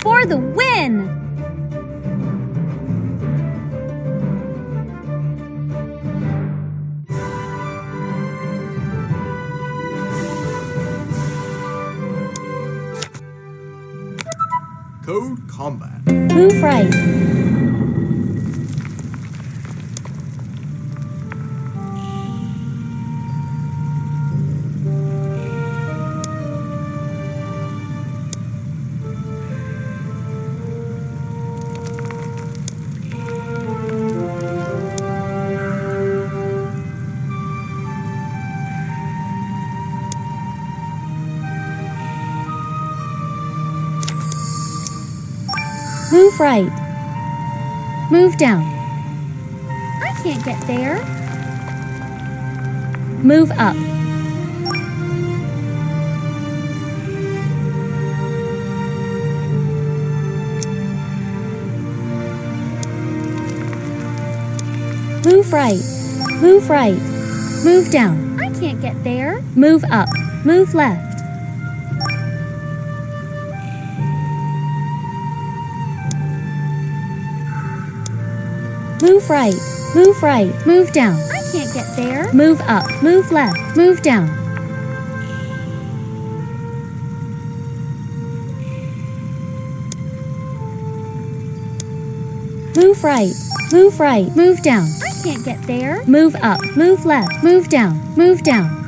For the win! Code Combat. Move right. Move right. Move down. I can't get there. Move up. Move right. Move right. Move down. I can't get there. Move up. Move left. Move right. Move right. Move down. I can't get there. Move up. Move left. Move down. Move right. Move right. Move down. I can't get there. Move up. Move left. Move down. Move down.